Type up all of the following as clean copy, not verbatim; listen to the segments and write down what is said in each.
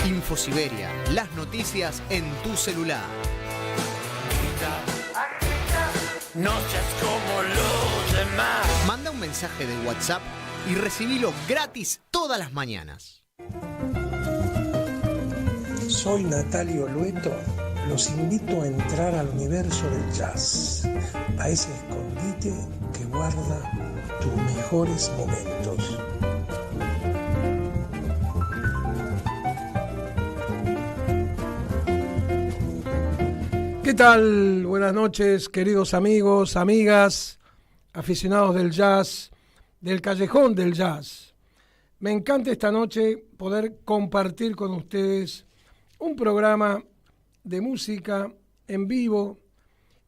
Infosiberia, las noticias en tu celular. No seas como los demás. Manda un mensaje de WhatsApp y recibilo gratis todas las mañanas. Soy Natalio Lueto. Los invito a entrar al universo del jazz, a ese escondite que guarda tus mejores momentos. ¿Qué tal? Buenas noches, queridos amigos, amigas, aficionados del jazz, del callejón del jazz. Me encanta esta noche poder compartir con ustedes un programa de música en vivo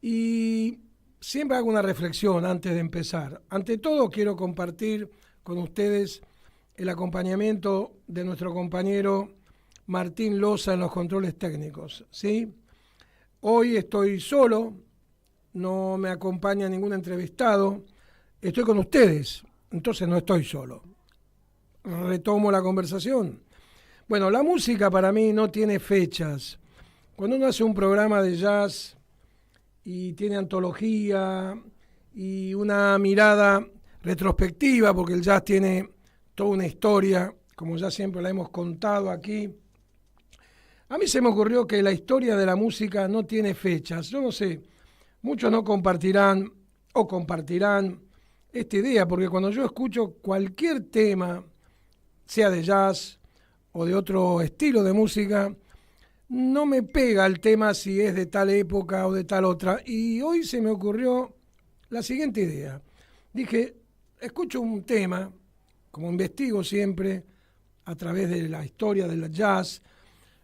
y siempre hago una reflexión antes de empezar. Ante todo quiero compartir con ustedes el acompañamiento de nuestro compañero Martín Loza en los controles técnicos, ¿sí? Hoy estoy solo, no me acompaña ningún entrevistado, estoy con ustedes, entonces no estoy solo. Retomo la conversación. Bueno, la música para mí no tiene fechas. Cuando uno hace un programa de jazz y tiene antología y una mirada retrospectiva, porque el jazz tiene toda una historia, como ya siempre la hemos contado aquí, a mí se me ocurrió que la historia de la música no tiene fechas. Yo no sé, muchos no compartirán o compartirán esta idea, porque cuando yo escucho cualquier tema, sea de jazz o de otro estilo de música, no me pega el tema si es de tal época o de tal otra. Y hoy se me ocurrió la siguiente idea. Dije, escucho un tema, como investigo siempre a través de la historia del jazz,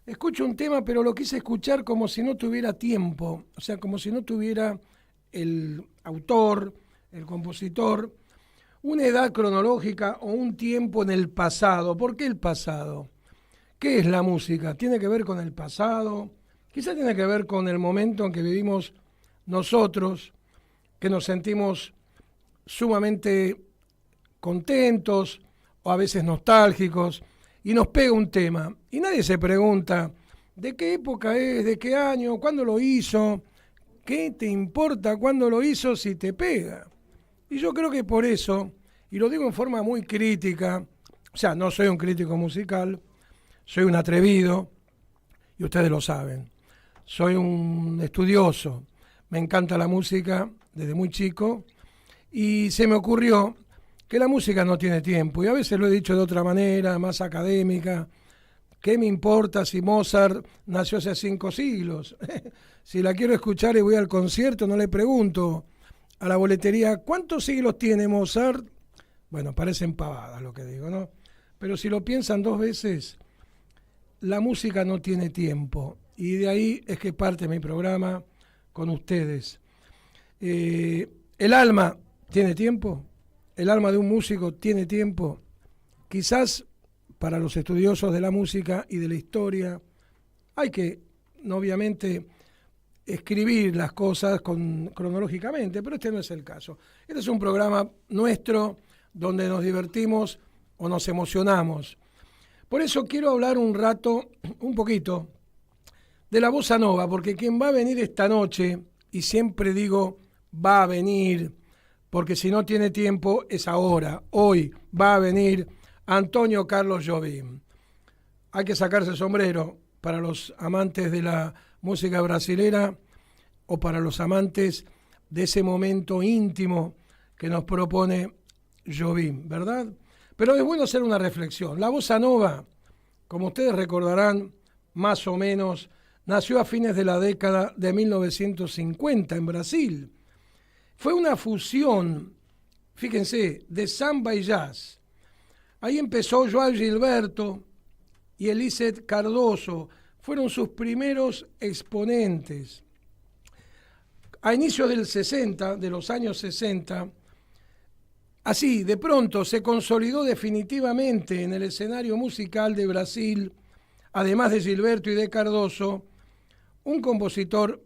escucho un tema, pero lo quise escuchar como si no tuviera tiempo, o sea, como si no tuviera el autor, el compositor, una edad cronológica o un tiempo en el pasado. ¿Por qué el pasado? ¿Qué es la música? ¿Tiene que ver con el pasado? Quizá tiene que ver con el momento en que vivimos nosotros, que nos sentimos sumamente contentos o a veces nostálgicos, y nos pega un tema, y nadie se pregunta de qué época es, de qué año, cuándo lo hizo, qué te importa cuándo lo hizo si te pega. Y yo creo que por eso, y lo digo en forma muy crítica, o sea, no soy un crítico musical, soy un atrevido, y ustedes lo saben, soy un estudioso, me encanta la música desde muy chico, y se me ocurrió que la música no tiene tiempo, y a veces lo he dicho de otra manera, más académica. ¿Qué me importa si Mozart nació hace 5 siglos? Si la quiero escuchar y voy al concierto, no le pregunto a la boletería, ¿cuántos siglos tiene Mozart? Bueno, parecen pavadas lo que digo, ¿no? Pero si lo piensan 2 veces, la música no tiene tiempo, y de ahí es que parte mi programa con ustedes. ¿El alma tiene tiempo? ¿El alma de un músico tiene tiempo? Quizás para los estudiosos de la música y de la historia hay que, obviamente, escribir las cosas cronológicamente, pero este no es el caso. Este es un programa nuestro donde nos divertimos o nos emocionamos. Por eso quiero hablar un rato, un poquito, de la bossa nova, porque quien va a venir esta noche, y siempre digo va a venir, porque si no tiene tiempo es ahora, hoy va a venir Antonio Carlos Jobim. Hay que sacarse el sombrero para los amantes de la música brasilera o para los amantes de ese momento íntimo que nos propone Jobim, ¿verdad? Pero es bueno hacer una reflexión. La bossa nova, como ustedes recordarán, más o menos, nació a fines de la década de 1950 en Brasil. Fue una fusión, fíjense, de samba y jazz. Ahí empezó João Gilberto y Eliseth Cardoso, fueron sus primeros exponentes. A inicios del 60, de los años 60, así, de pronto se consolidó definitivamente en el escenario musical de Brasil, además de Gilberto y de Cardoso, un compositor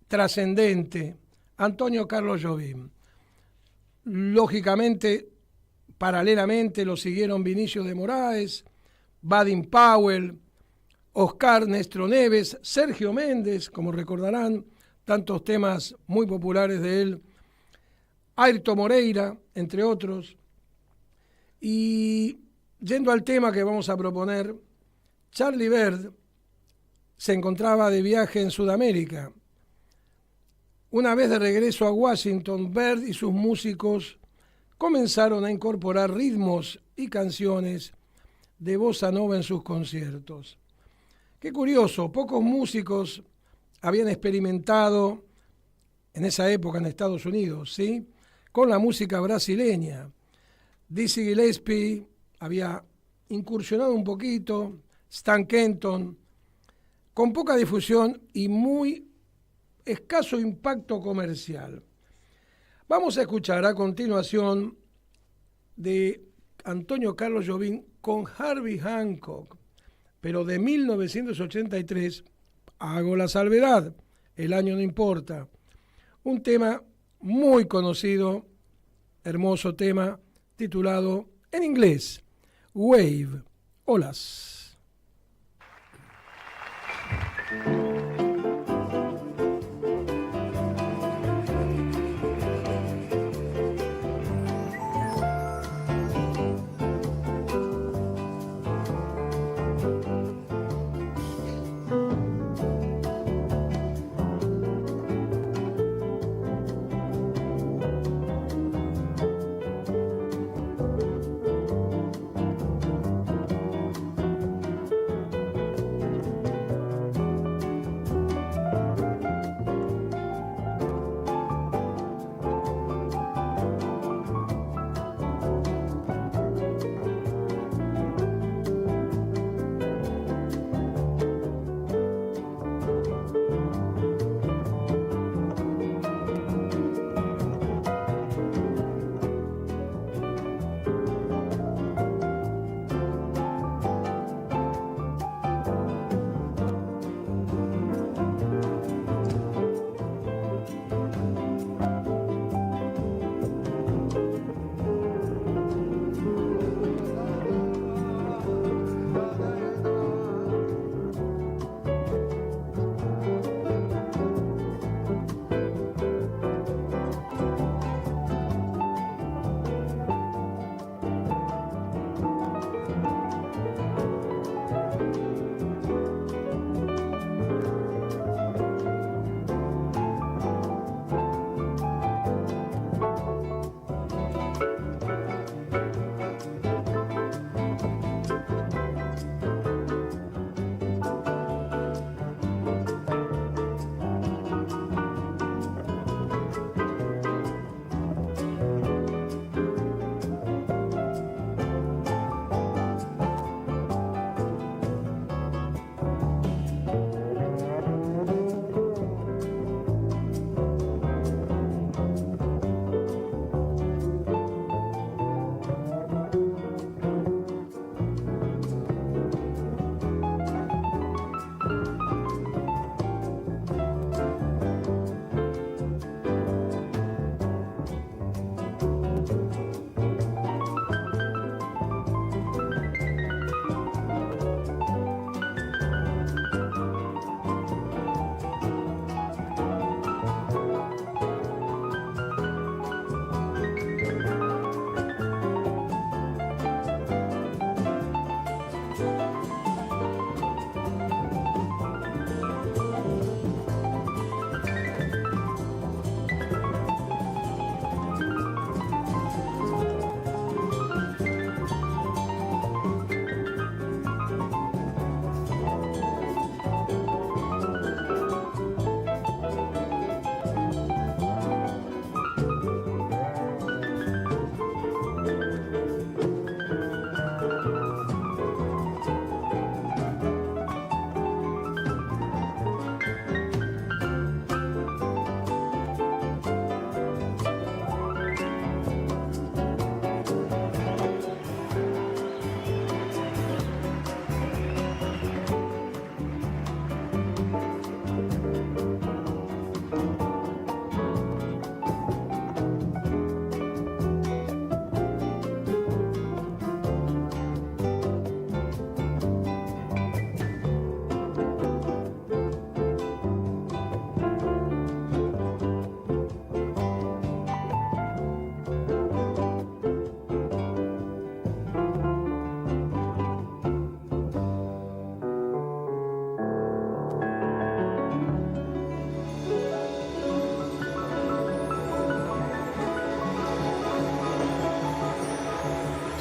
trascendente, Antonio Carlos Jobim. Lógicamente, paralelamente lo siguieron Vinicius de Moraes, Baden Powell, Oscar Nestro Neves, Sergio Méndez, como recordarán, tantos temas muy populares de él, Airto Moreira, entre otros. Y yendo al tema que vamos a proponer, Charlie Bird se encontraba de viaje en Sudamérica. Una vez de regreso a Washington, Bird y sus músicos comenzaron a incorporar ritmos y canciones de bossa nova en sus conciertos. Qué curioso, pocos músicos habían experimentado en esa época en Estados Unidos, ¿sí?, con la música brasileña. Dizzy Gillespie había incursionado un poquito, Stan Kenton, con poca difusión y muy escaso impacto comercial. Vamos a escuchar a continuación de Antonio Carlos Jobim con Herbie Hancock, pero de 1983, hago la salvedad, el año no importa, un tema muy conocido, hermoso tema, titulado en inglés, Wave, olas.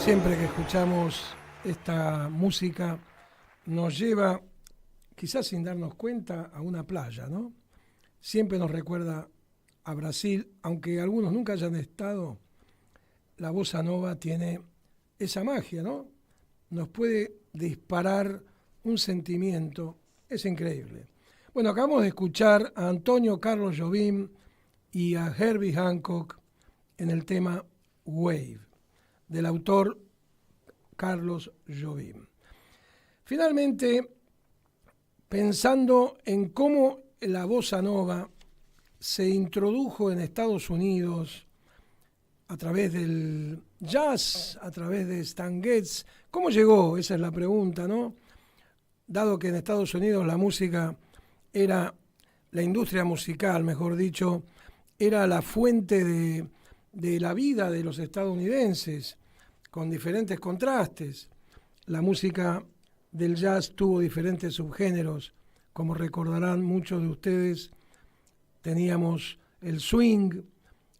Siempre que escuchamos esta música nos lleva, quizás sin darnos cuenta, a una playa, ¿no? Siempre nos recuerda a Brasil, aunque algunos nunca hayan estado. La bossa nova tiene esa magia, ¿no? Nos puede disparar un sentimiento, es increíble. Bueno, acabamos de escuchar a Antonio Carlos Jobim y a Herbie Hancock en el tema Wave, del autor Carlos Jobim. Finalmente, pensando en cómo la bossa nova se introdujo en Estados Unidos a través del jazz, a través de Stan Getz, ¿cómo llegó? Esa es la pregunta, ¿no? Dado que en Estados Unidos la música era, la industria musical, mejor dicho, era la fuente de la vida de los estadounidenses, con diferentes contrastes. La música del jazz tuvo diferentes subgéneros, como recordarán muchos de ustedes. Teníamos el swing,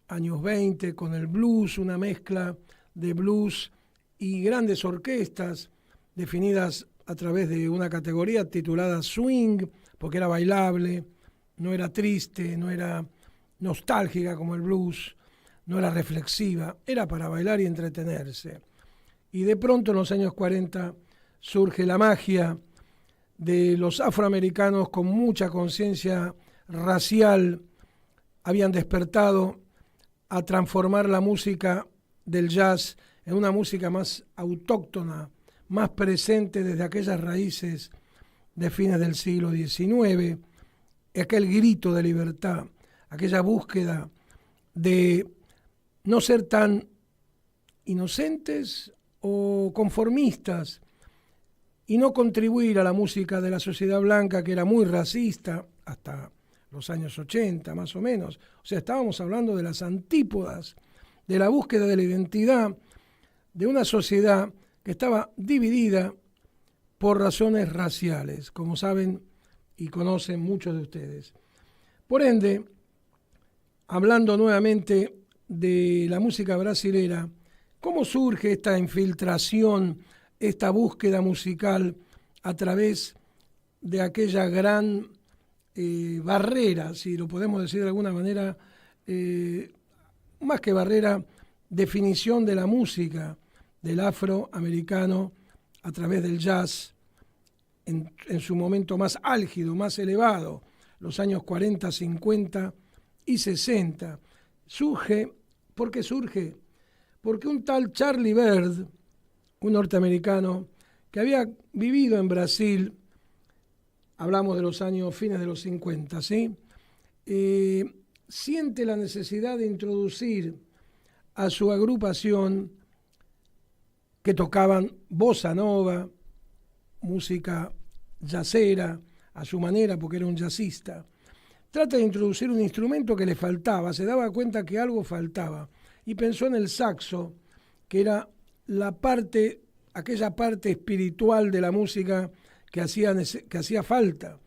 años 20, con el blues, una mezcla de blues y grandes orquestas definidas a través de una categoría titulada swing, porque era bailable, no era triste, no era nostálgica como el blues, no era reflexiva, era para bailar y entretenerse. Y de pronto en los años 40 surge la magia de los afroamericanos con mucha conciencia racial, habían despertado a transformar la música del jazz en una música más autóctona, más presente desde aquellas raíces de fines del siglo XIX, aquel grito de libertad, aquella búsqueda de no ser tan inocentes o conformistas y no contribuir a la música de la sociedad blanca, que era muy racista hasta los años 80 más o menos. O sea, estábamos hablando de las antípodas, de la búsqueda de la identidad de una sociedad que estaba dividida por razones raciales, como saben y conocen muchos de ustedes. Por ende, hablando nuevamente de la música brasilera, ¿cómo surge esta infiltración, esta búsqueda musical a través de aquella gran barrera, si lo podemos decir de alguna manera, más que barrera, definición de la música del afroamericano a través del jazz en su momento más álgido, más elevado, los años 40, 50 y 60? Surge, ¿por qué surge? Porque un tal Charlie Byrd, un norteamericano que había vivido en Brasil, hablamos de los años fines de los 50, ¿sí? Siente la necesidad de introducir a su agrupación, que tocaban bossa nova, música jazzera, a su manera, porque era un jazzista. Trata de introducir un instrumento que le faltaba, se daba cuenta que algo faltaba, y pensó en el saxo, que era aquella parte espiritual de la música que hacía falta.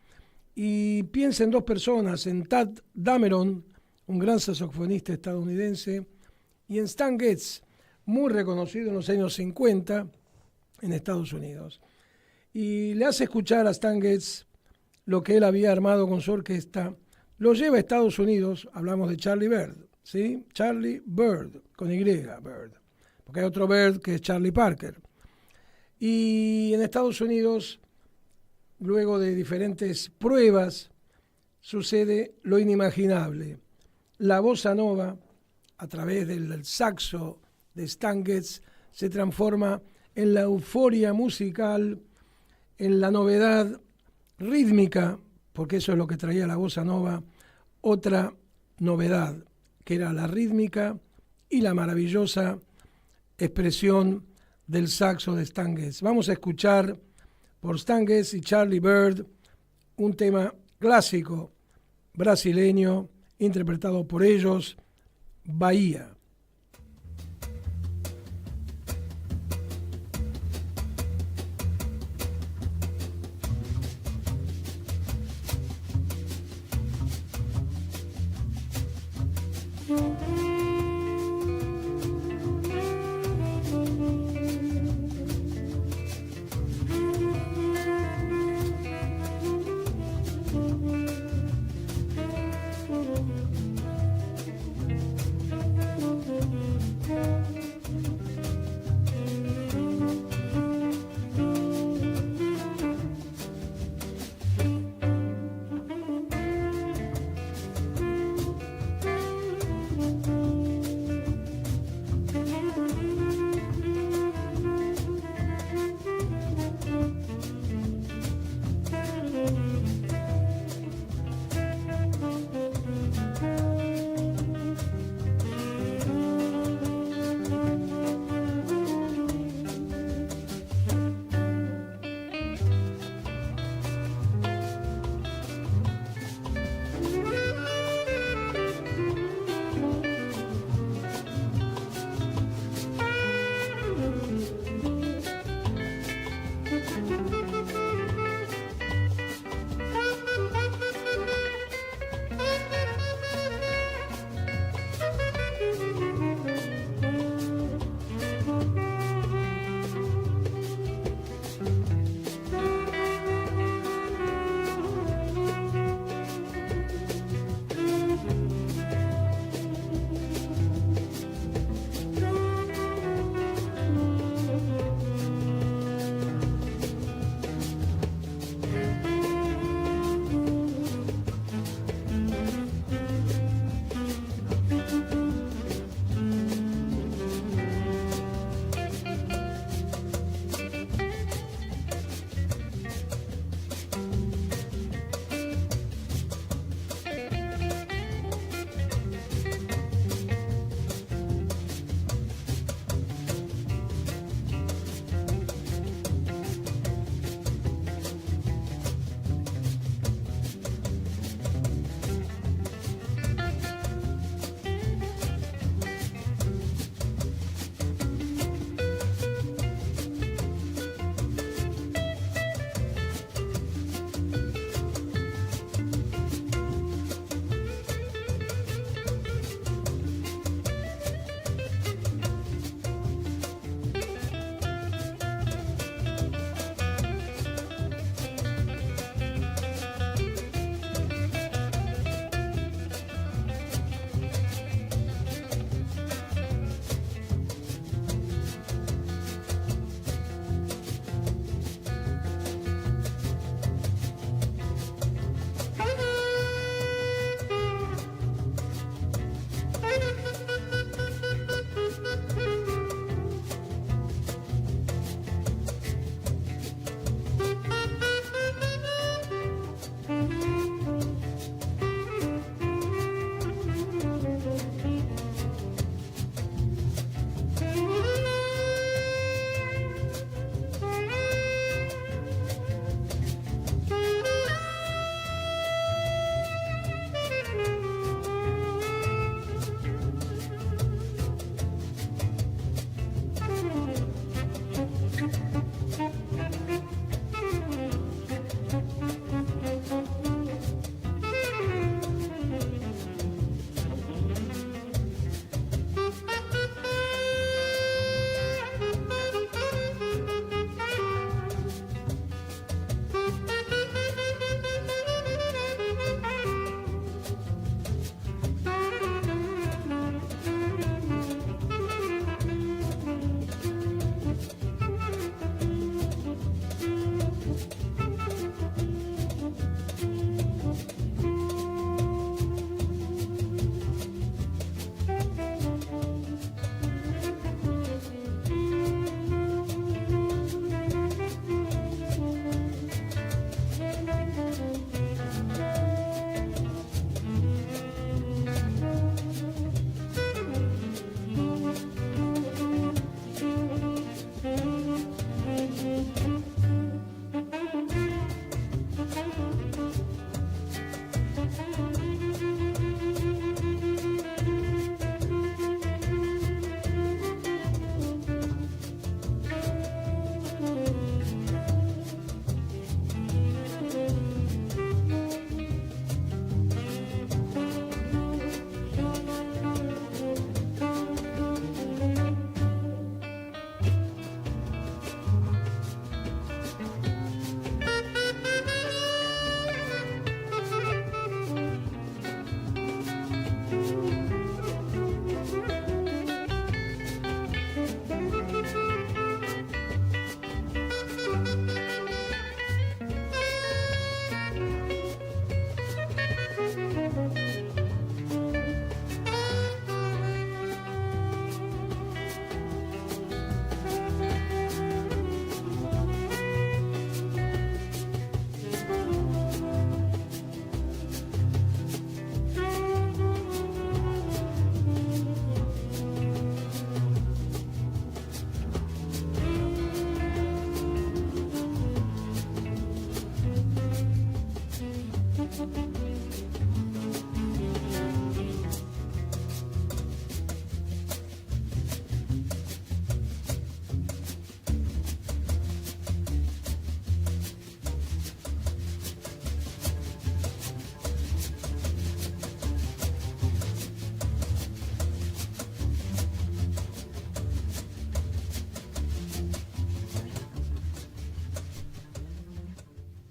Y piensa en dos personas, en Tadd Dameron, un gran saxofonista estadounidense, y en Stan Getz, muy reconocido en los años 50 en Estados Unidos. Y le hace escuchar a Stan Getz lo que él había armado con su orquesta, lo lleva a Estados Unidos, hablamos de Charlie Byrd, ¿sí? Charlie Byrd, con Y, Byrd, porque hay otro Byrd que es Charlie Parker. Y en Estados Unidos, luego de diferentes pruebas, sucede lo inimaginable. La bossa nova, a través del saxo de Stan Getz, se transforma en la euforia musical, en la novedad rítmica, porque eso es lo que traía la bossa nova, otra novedad, que era la rítmica y la maravillosa expresión del saxo de Stan Getz. Vamos a escuchar por Stan Getz y Charlie Byrd un tema clásico brasileño interpretado por ellos, Bahía.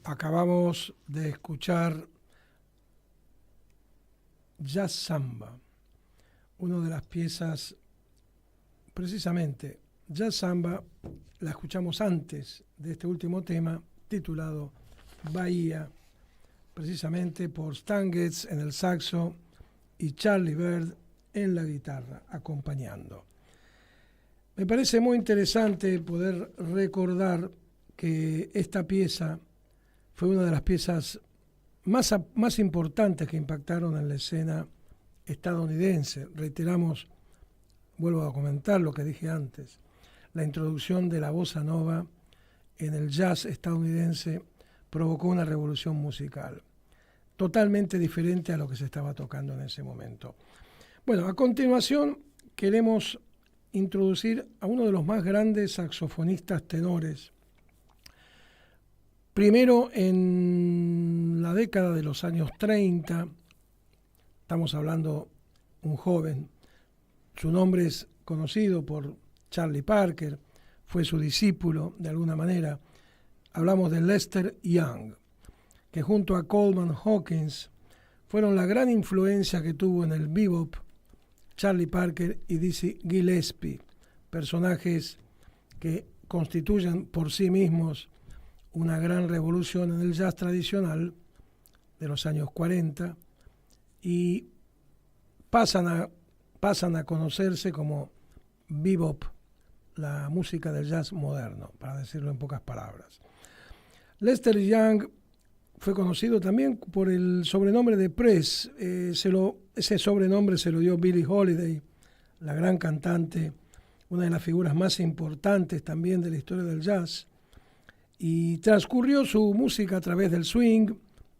Acabamos de escuchar Jazz Samba, una de las piezas, precisamente Jazz Samba, la escuchamos antes de este último tema, titulado Bahía, precisamente por Stan Getz en el saxo y Charlie Byrd en la guitarra, acompañando. Me parece muy interesante poder recordar que esta pieza fue una de las piezas más importantes que impactaron en la escena estadounidense. Reiteramos, vuelvo a comentar lo que dije antes, la introducción de la bossa nova en el jazz estadounidense provocó una revolución musical, totalmente diferente a lo que se estaba tocando en ese momento. Bueno, a continuación queremos introducir a uno de los más grandes saxofonistas tenores. Primero en la década de los años 30, estamos hablando un joven, su nombre es conocido por Charlie Parker, fue su discípulo de alguna manera. Hablamos de Lester Young, que junto a Coleman Hawkins fueron la gran influencia que tuvo en el bebop Charlie Parker y Dizzy Gillespie, personajes que constituyen por sí mismos una gran revolución en el jazz tradicional de los años 40 y pasan a conocerse como bebop, la música del jazz moderno, para decirlo en pocas palabras. Lester Young fue conocido también por el sobrenombre de Press. Ese sobrenombre se lo dio Billie Holiday, la gran cantante, una de las figuras más importantes también de la historia del jazz. Y transcurrió su música a través del swing,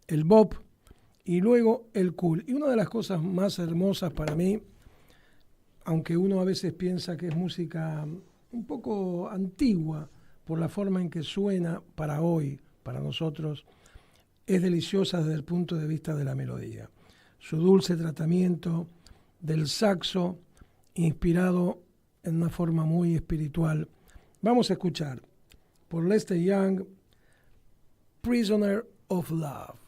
el bop y luego el cool. Y una de las cosas más hermosas para mí, aunque uno a veces piensa que es música un poco antigua por la forma en que suena para hoy, para nosotros, es deliciosa desde el punto de vista de la melodía. Su dulce tratamiento del saxo, inspirado en una forma muy espiritual. Vamos a escuchar por Lester Young, Prisoner of Love.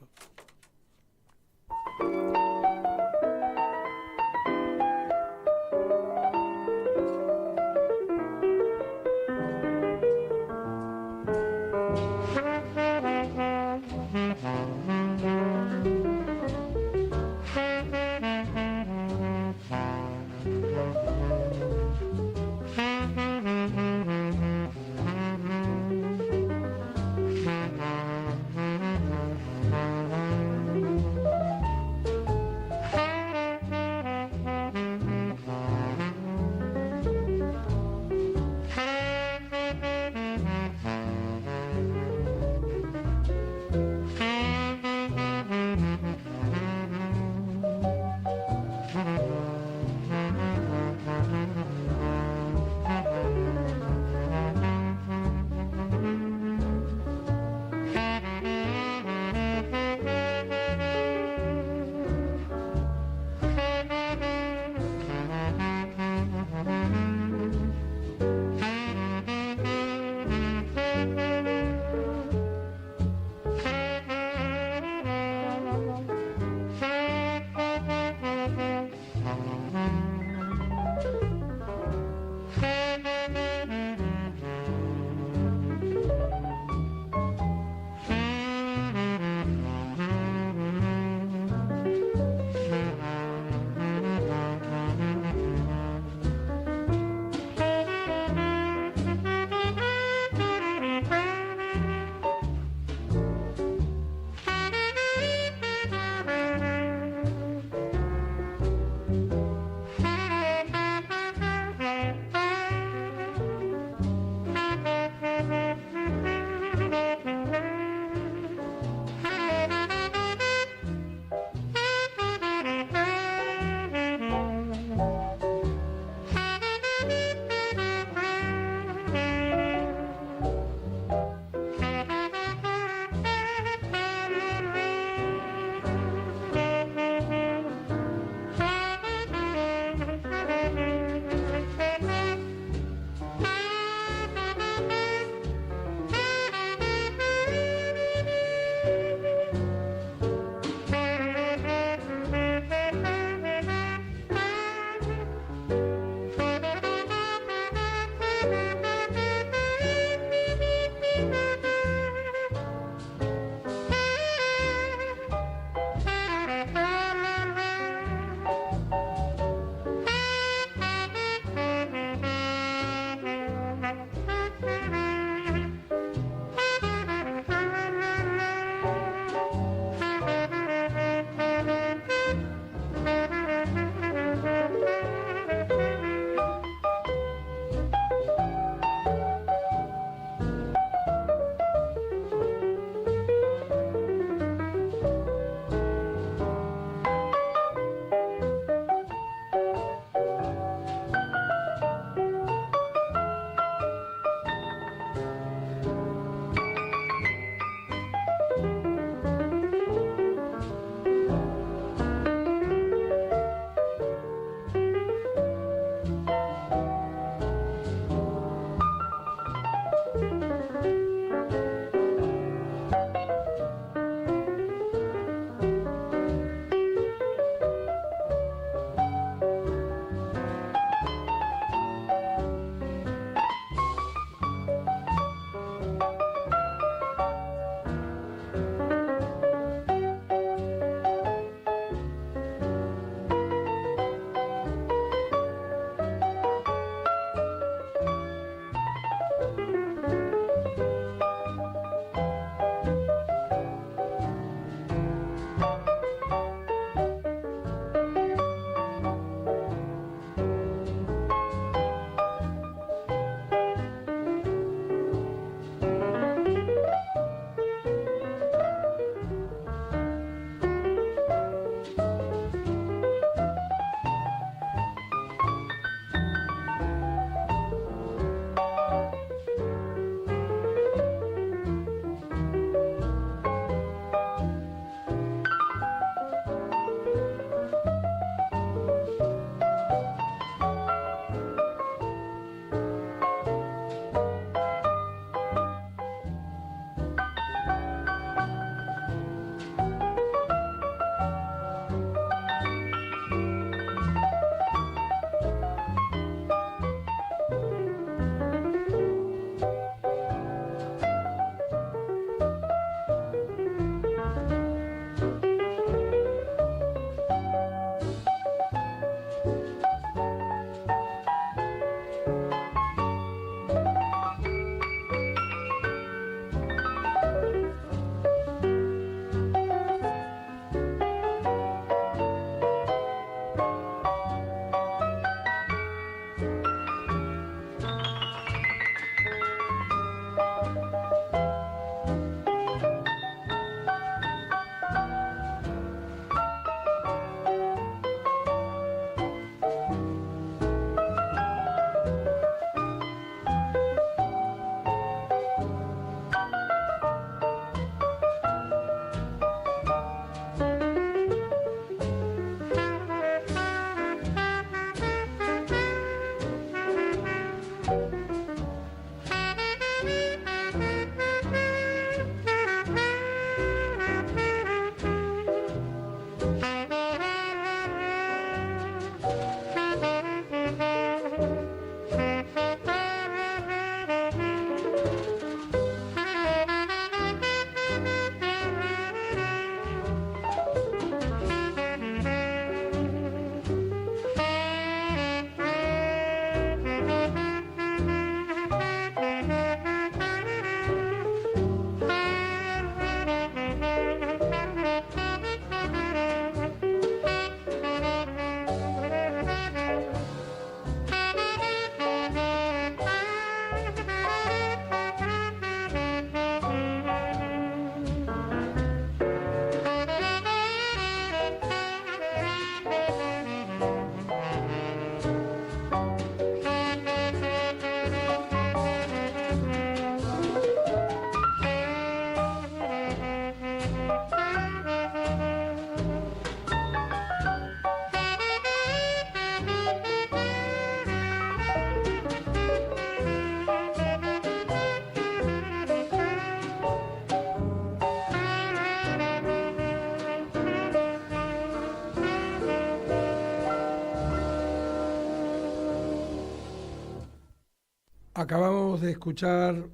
Acabamos de escuchar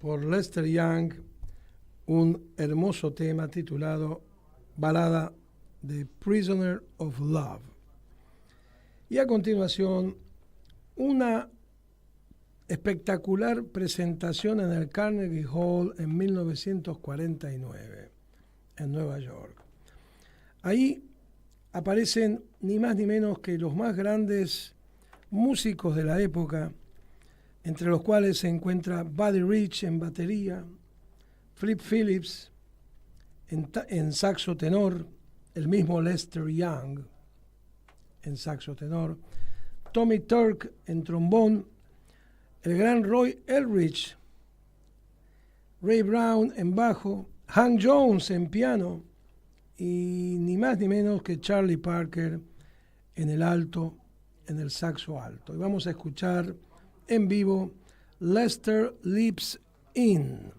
por Lester Young un hermoso tema titulado Balada de Prisoner of Love. Y a continuación, una espectacular presentación en el Carnegie Hall en 1949, en Nueva York. Ahí aparecen ni más ni menos que los más grandes músicos de la época, entre los cuales se encuentra Buddy Rich en batería, Flip Phillips en saxo tenor, el mismo Lester Young en saxo tenor, Tommy Turk en trombón, el gran Roy Eldridge, Ray Brown en bajo, Hank Jones en piano y ni más ni menos que Charlie Parker en el alto, en el saxo alto. Y vamos a escuchar en vivo Lester Lives In.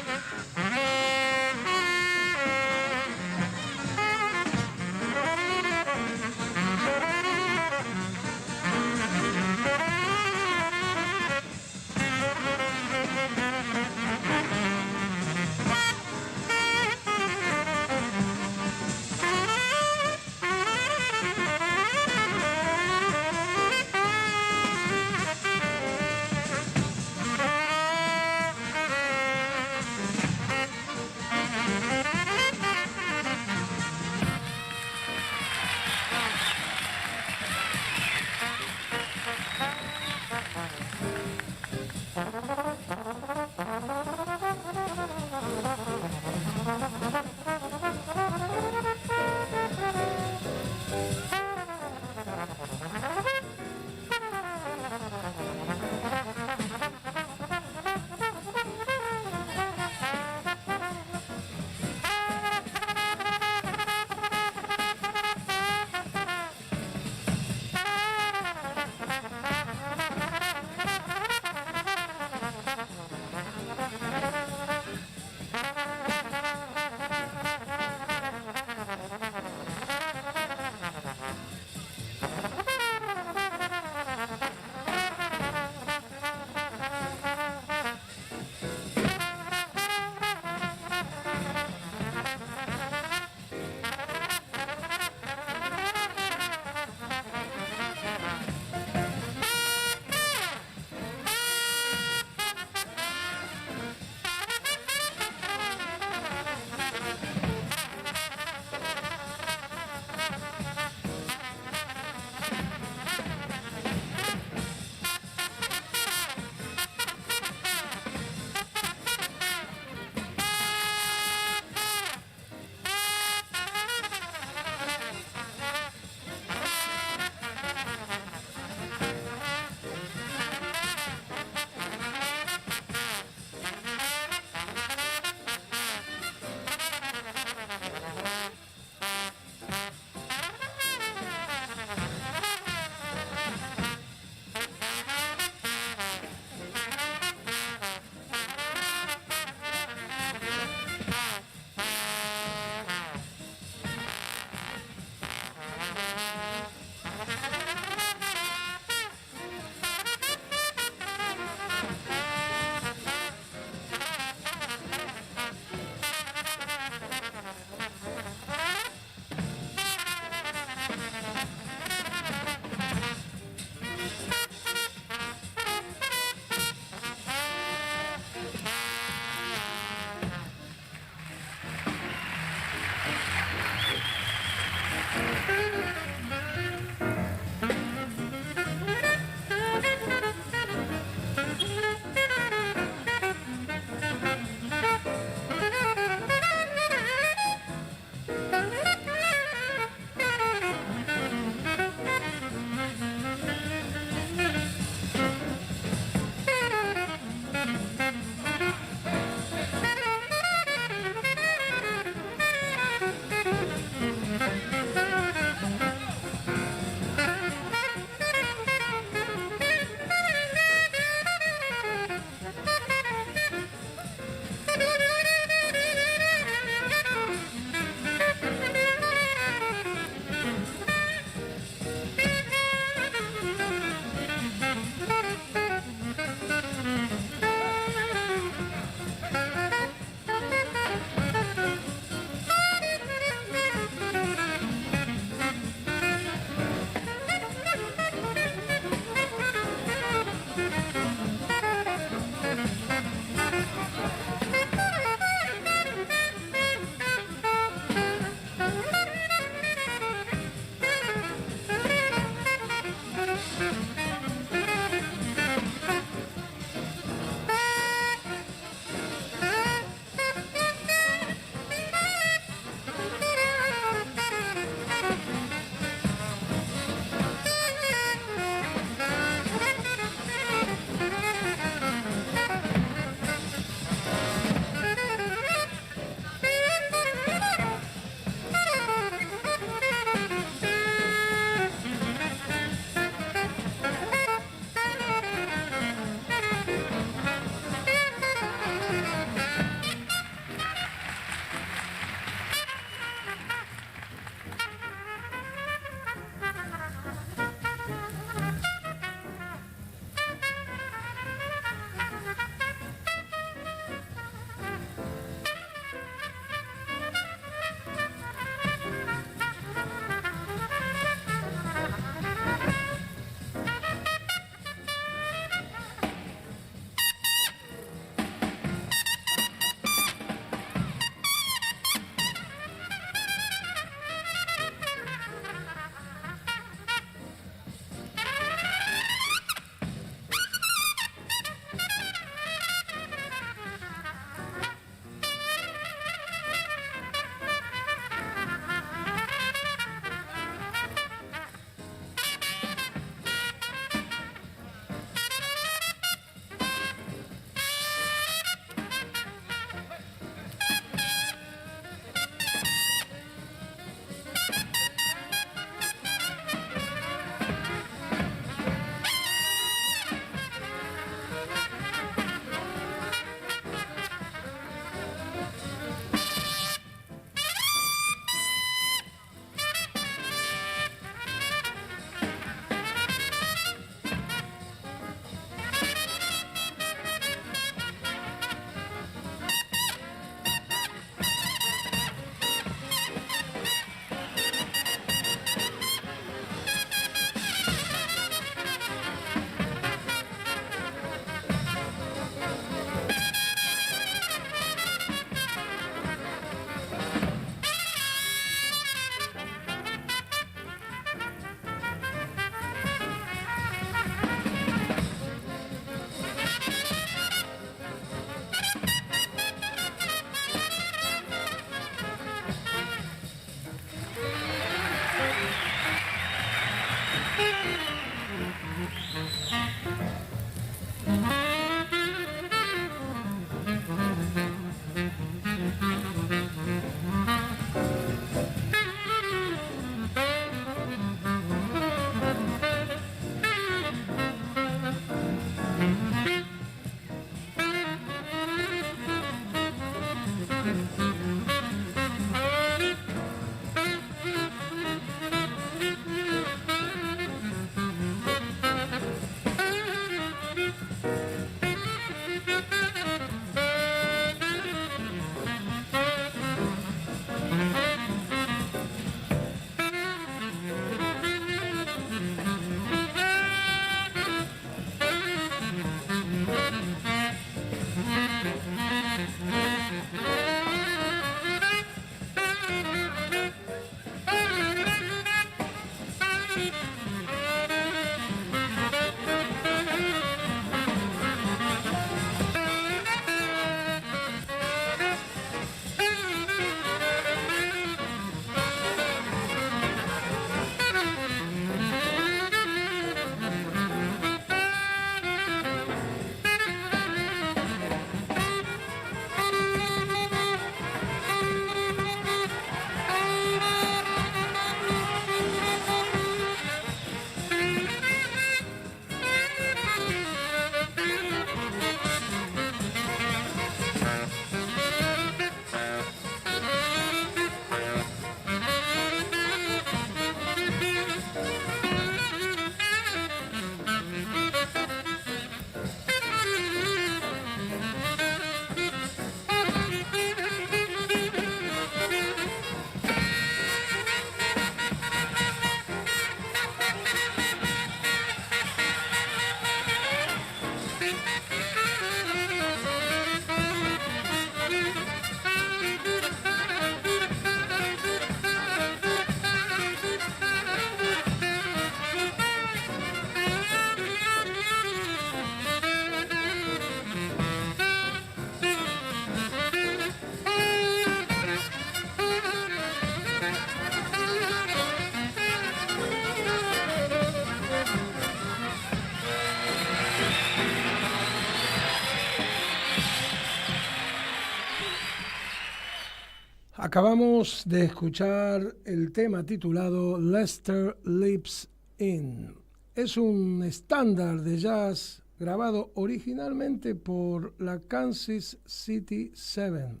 Acabamos de escuchar el tema titulado Lester Lives In. Es un estándar de jazz grabado originalmente por la Kansas City Seven,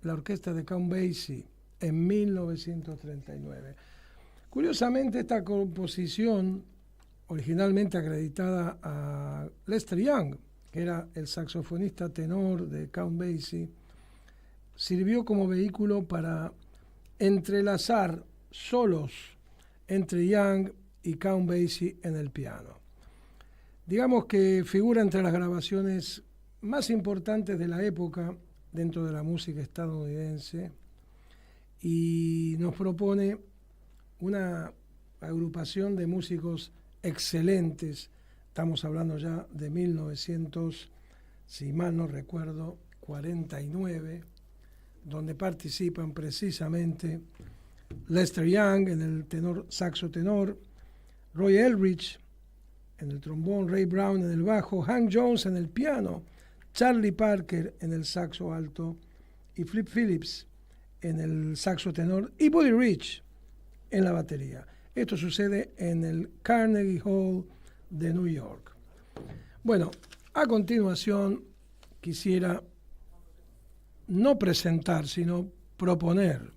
la orquesta de Count Basie, en 1939. Curiosamente, esta composición, originalmente acreditada a Lester Young, que era el saxofonista tenor de Count Basie, sirvió como vehículo para entrelazar solos entre Young y Count Basie en el piano. Digamos que figura entre las grabaciones más importantes de la época dentro de la música estadounidense y nos propone una agrupación de músicos excelentes. Estamos hablando ya de 1900, si mal no recuerdo, 49, donde participan precisamente Lester Young en el tenor, saxo tenor, Roy Eldridge en el trombón, Ray Brown en el bajo, Hank Jones en el piano, Charlie Parker en el saxo alto y Flip Phillips en el saxo tenor y Buddy Rich en la batería. Esto sucede en el Carnegie Hall de New York. Bueno, a continuación quisiera no presentar, sino proponer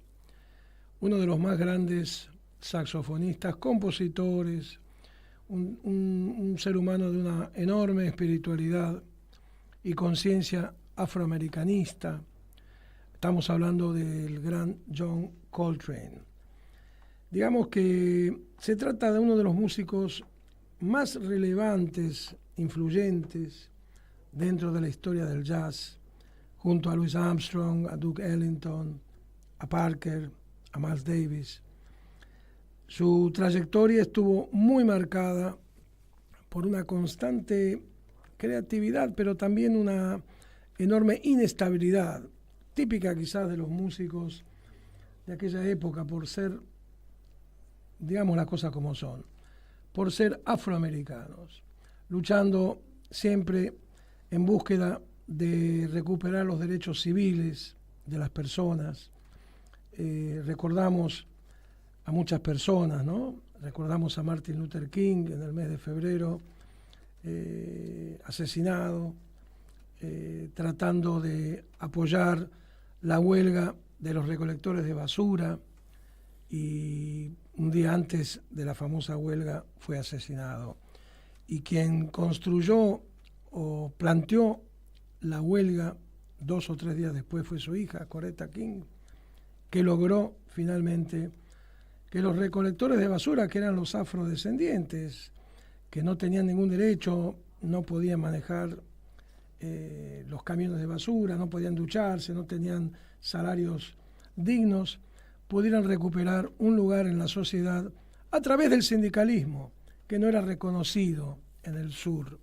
uno de los más grandes saxofonistas, compositores, un ser humano de una enorme espiritualidad y conciencia afroamericanista. Estamos hablando del gran John Coltrane. Digamos que se trata de uno de los músicos más relevantes, influyentes dentro de la historia del jazz, junto a Louis Armstrong, a Duke Ellington, a Parker, a Miles Davis. Su trayectoria estuvo muy marcada por una constante creatividad, pero también una enorme inestabilidad, típica quizás de los músicos de aquella época, por ser, digamos las cosas como son, por ser afroamericanos, luchando siempre en búsqueda de recuperar los derechos civiles de las personas. Recordamos a muchas personas, ¿no? Recordamos a Martin Luther King en el mes de febrero, asesinado, tratando de apoyar la huelga de los recolectores de basura, y un día antes de la famosa huelga fue asesinado. Y quien construyó o planteó la huelga 2 o 3 días después fue su hija, Coretta King, que logró finalmente que los recolectores de basura, que eran los afrodescendientes, que no tenían ningún derecho, no podían manejar los camiones de basura, no podían ducharse, no tenían salarios dignos, pudieran recuperar un lugar en la sociedad a través del sindicalismo, que no era reconocido en el sur.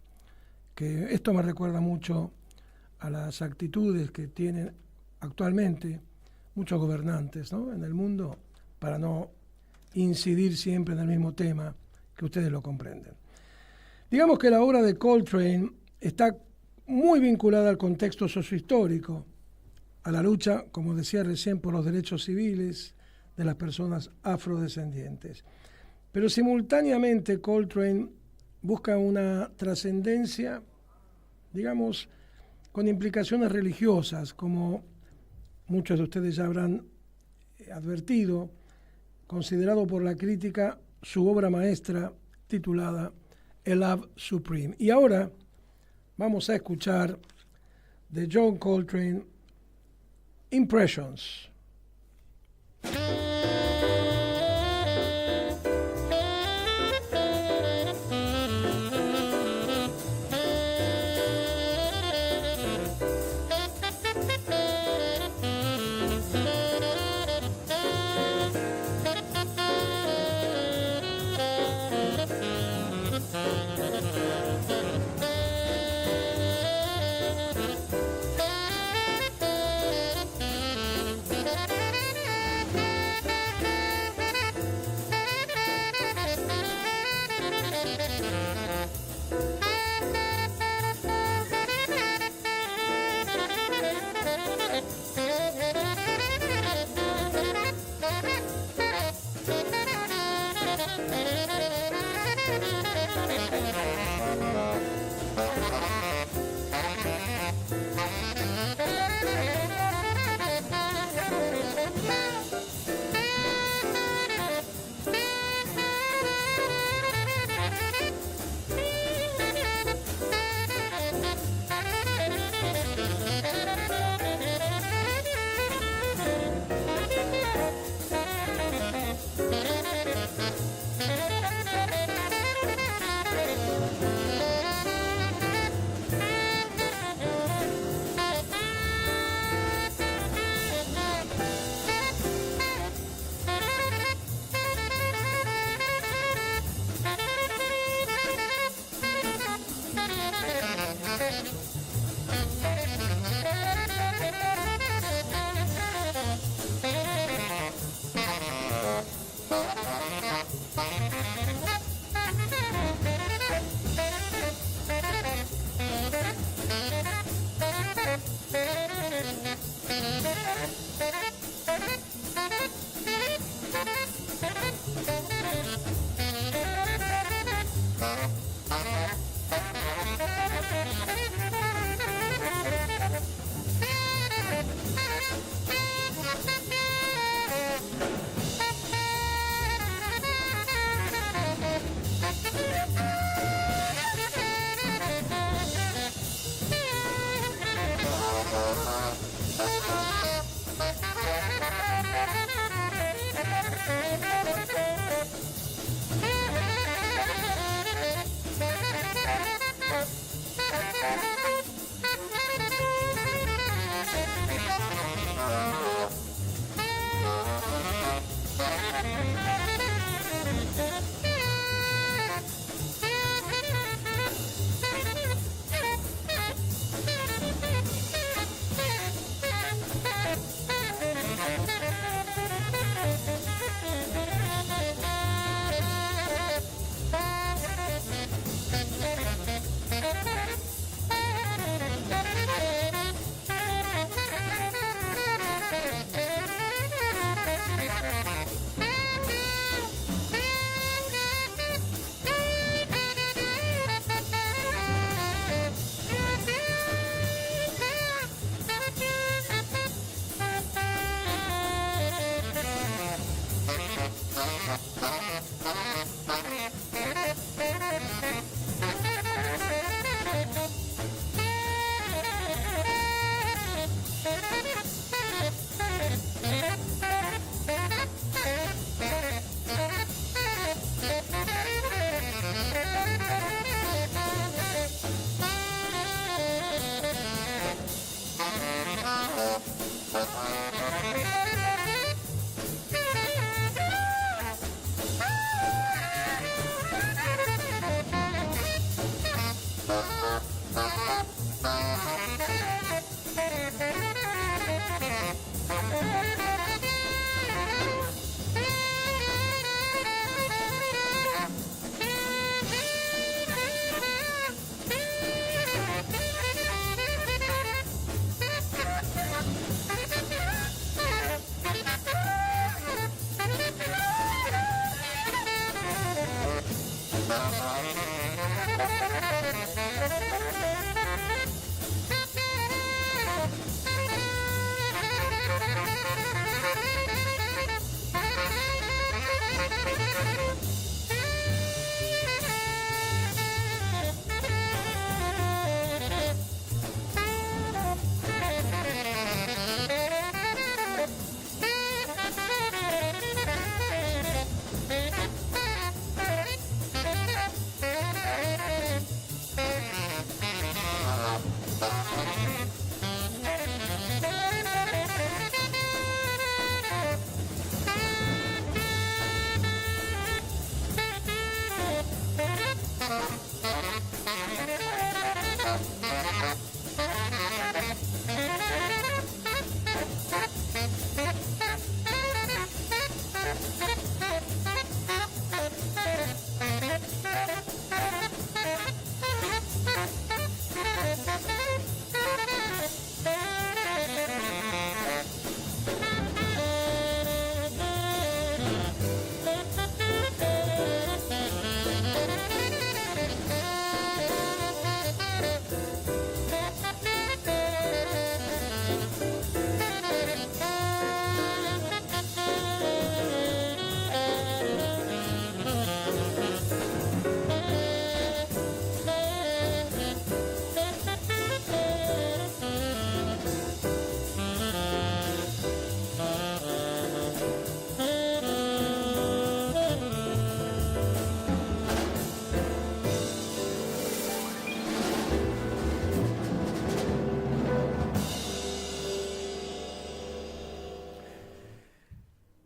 Que esto me recuerda mucho a las actitudes que tienen actualmente muchos gobernantes, ¿no?, en el mundo, para no incidir siempre en el mismo tema, que ustedes lo comprenden. Digamos que la obra de Coltrane está muy vinculada al contexto sociohistórico, a la lucha, como decía recién, por los derechos civiles de las personas afrodescendientes. Pero simultáneamente Coltrane busca una trascendencia, digamos, con implicaciones religiosas, como muchos de ustedes ya habrán advertido, considerado por la crítica su obra maestra titulada A Love Supreme. Y ahora vamos a escuchar de John Coltrane Impressions.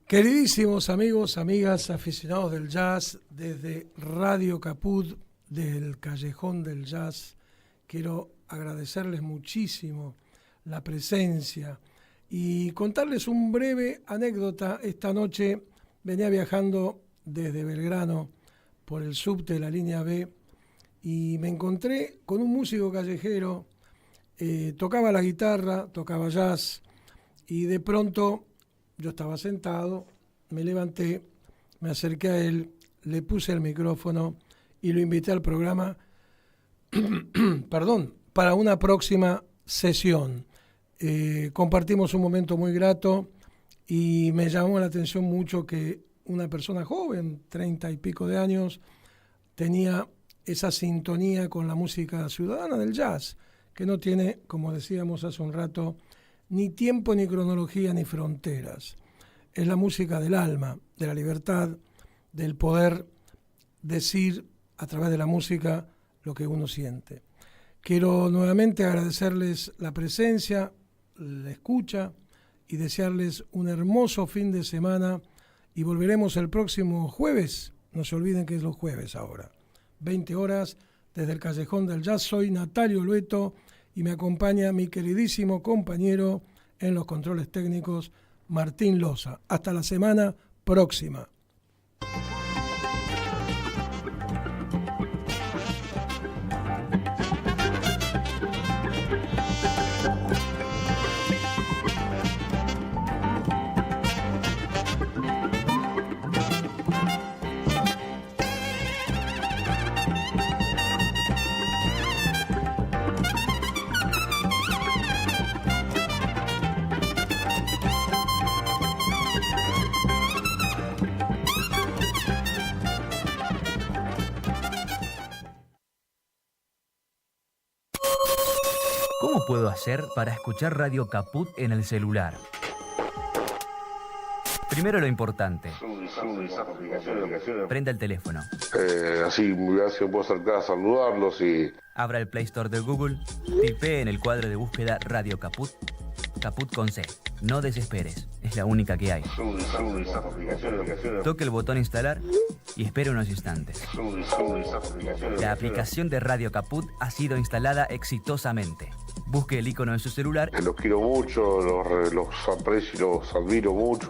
Queridísimos amigos, amigas, aficionados del jazz, desde Radio Caput, del Callejón del Jazz, quiero agradecerles muchísimo la presencia y contarles un breve anécdota. Esta noche venía viajando desde Belgrano por el subte de la línea B y me encontré con un músico callejero, tocaba la guitarra, tocaba jazz y de pronto yo estaba sentado, me levanté, me acerqué a él, le puse el micrófono y lo invité al programa para una próxima sesión. Compartimos un momento muy grato y me llamó la atención mucho que una persona joven, 30 y pico de años, tenía esa sintonía con la música ciudadana del jazz, que no tiene, como decíamos hace un rato, ni tiempo, ni cronología, ni fronteras. Es la música del alma, de la libertad, del poder decir a través de la música lo que uno siente. Quiero nuevamente agradecerles la presencia, la escucha y desearles un hermoso fin de semana y volveremos el próximo jueves. No se olviden que es los jueves ahora, 20 horas, desde el Callejón del Jazz. Soy Natalio Lueto y me acompaña mi queridísimo compañero en los controles técnicos, Martín Loza. Hasta la semana próxima. ¿Cómo puedo hacer para escuchar Radio Caput en el celular? Primero lo importante. Prenda el teléfono. Así me puedo acercar a saludarlos y... Abra el Play Store de Google, tipee en el cuadro de búsqueda Radio Caput, Caput con C. No desesperes, es la única que hay. Toque el botón instalar y espere unos instantes. La aplicación de Radio Caput ha sido instalada exitosamente. Busque el icono en su celular. Los quiero mucho, los aprecio y los admiro mucho.